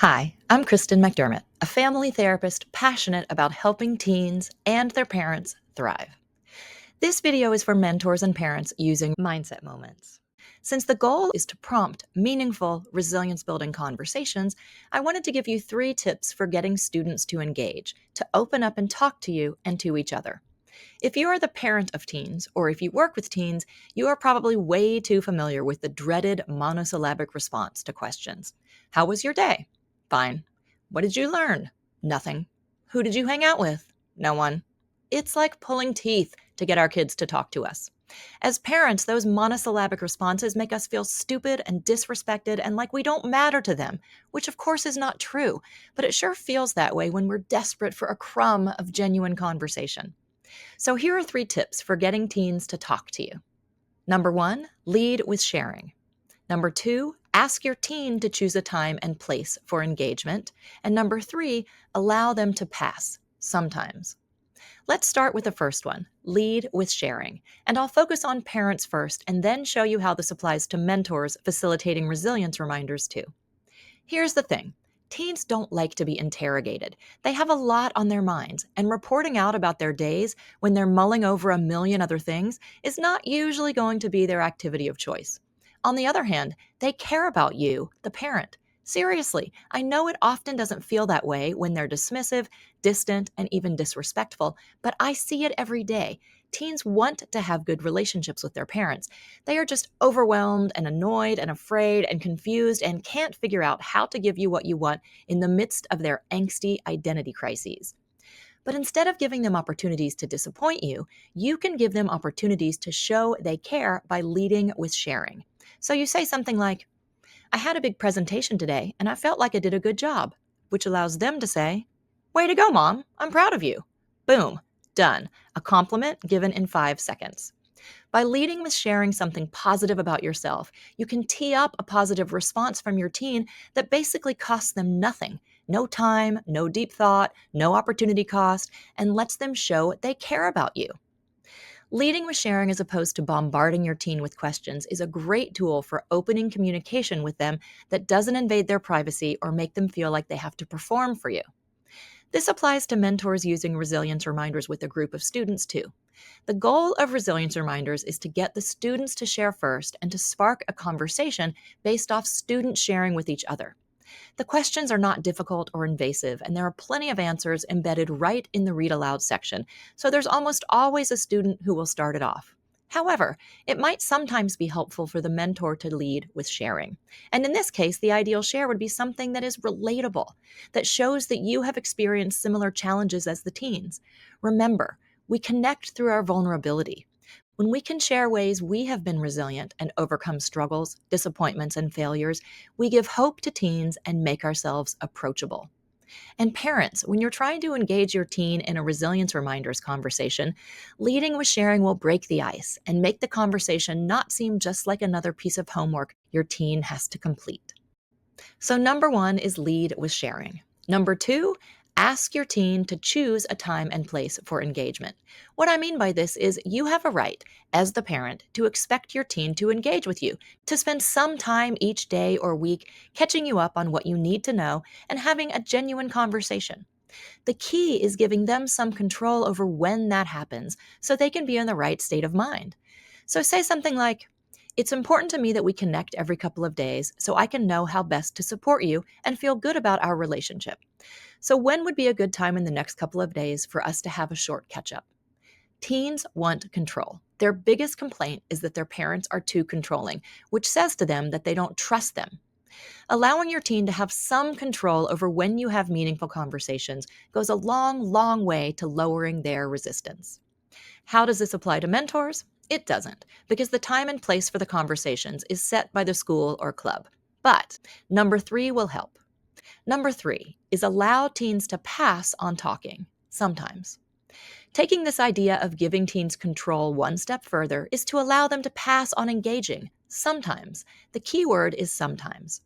Hi, I'm Kristen McDermott, a family therapist passionate about helping teens and their parents thrive. This video is for mentors and parents using mindset moments. Since the goal is to prompt meaningful, resilience building conversations, I wanted to give you 3 tips for getting students to engage, to open up and talk to you and to each other. If you are the parent of teens, or if you work with teens, you are probably way too familiar with the dreaded monosyllabic response to questions. How was your day? Fine. What did you learn? Nothing. Who did you hang out with? No one. It's like pulling teeth to get our kids to talk to us. As parents, those monosyllabic responses make us feel stupid and disrespected and like we don't matter to them, which of course is not true, but it sure feels that way when we're desperate for a crumb of genuine conversation. So here are 3 tips for getting teens to talk to you. Number 1, lead with sharing. Number 2, ask your teen to choose a time and place for engagement. And number 3, allow them to pass, sometimes. Let's start with the first one, lead with sharing. And I'll focus on parents first and then show you how this applies to mentors facilitating resilience reminders too. Here's the thing. Teens don't like to be interrogated. They have a lot on their minds, and reporting out about their days when they're mulling over a million other things is not usually going to be their activity of choice. On the other hand, they care about you, the parent. Seriously, I know it often doesn't feel that way when they're dismissive, distant, and even disrespectful, but I see it every day. Teens want to have good relationships with their parents. They are just overwhelmed and annoyed and afraid and confused and can't figure out how to give you what you want in the midst of their angsty identity crises. But instead of giving them opportunities to disappoint you, you can give them opportunities to show they care by leading with sharing. So you say something like, I had a big presentation today and I felt like I did a good job, which allows them to say, Way to go, Mom. I'm proud of you. Boom. Done. A compliment given in 5 seconds. By leading with sharing something positive about yourself, you can tee up a positive response from your teen that basically costs them nothing. No time, no deep thought, no opportunity cost, and lets them show they care about you. Leading with sharing as opposed to bombarding your teen with questions is a great tool for opening communication with them that doesn't invade their privacy or make them feel like they have to perform for you. This applies to mentors using resilience reminders with a group of students too. The goal of resilience reminders is to get the students to share first and to spark a conversation based off students sharing with each other. The questions are not difficult or invasive, and there are plenty of answers embedded right in the read aloud section, so there's almost always a student who will start it off. However, it might sometimes be helpful for the mentor to lead with sharing. And in this case, the ideal share would be something that is relatable, that shows that you have experienced similar challenges as the teens. Remember, we connect through our vulnerability. When we can share ways we have been resilient and overcome struggles, disappointments, and failures, we give hope to teens and make ourselves approachable. And parents, when you're trying to engage your teen in a resilience reminders conversation, leading with sharing will break the ice and make the conversation not seem just like another piece of homework your teen has to complete. So, number 1 is lead with sharing. Number 2, ask your teen to choose a time and place for engagement. What I mean by this is you have a right, as the parent, to expect your teen to engage with you, to spend some time each day or week catching you up on what you need to know and having a genuine conversation. The key is giving them some control over when that happens so they can be in the right state of mind. So say something like, It's important to me that we connect every couple of days so I can know how best to support you and feel good about our relationship. So when would be a good time in the next couple of days for us to have a short catch up? Teens want control. Their biggest complaint is that their parents are too controlling, which says to them that they don't trust them. Allowing your teen to have some control over when you have meaningful conversations goes a long, long way to lowering their resistance. How does this apply to mentors? It doesn't, because the time and place for the conversations is set by the school or club. But number 3 will help. Number 3 is allow teens to pass on talking, sometimes. Taking this idea of giving teens control one step further is to allow them to pass on engaging, sometimes. The key word is sometimes.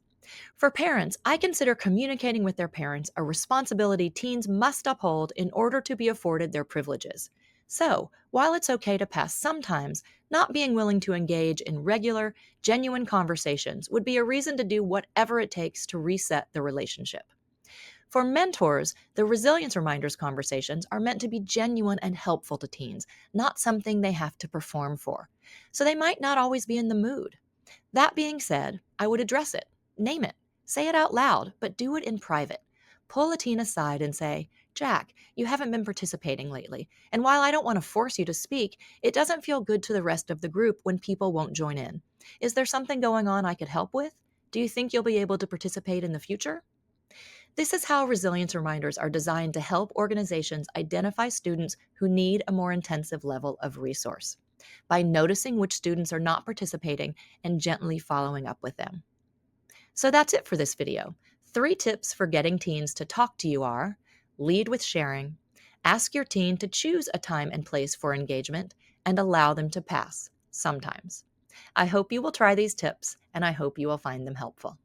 For parents, I consider communicating with their parents a responsibility teens must uphold in order to be afforded their privileges. So, while it's okay to pass sometimes, not being willing to engage in regular, genuine conversations would be a reason to do whatever it takes to reset the relationship. For mentors, the resilience reminders conversations are meant to be genuine and helpful to teens, not something they have to perform for. So they might not always be in the mood. That being said, I would address it, name it, say it out loud, but do it in private. Pull a teen aside and say, Jack, you haven't been participating lately, and while I don't want to force you to speak, it doesn't feel good to the rest of the group when people won't join in. Is there something going on I could help with? Do you think you'll be able to participate in the future? This is how resilience reminders are designed to help organizations identify students who need a more intensive level of resource by noticing which students are not participating and gently following up with them. So that's it for this video. 3 tips for getting teens to talk to you are: lead with sharing, ask your teen to choose a time and place for engagement, and allow them to pass sometimes. I hope you will try these tips, and I hope you will find them helpful.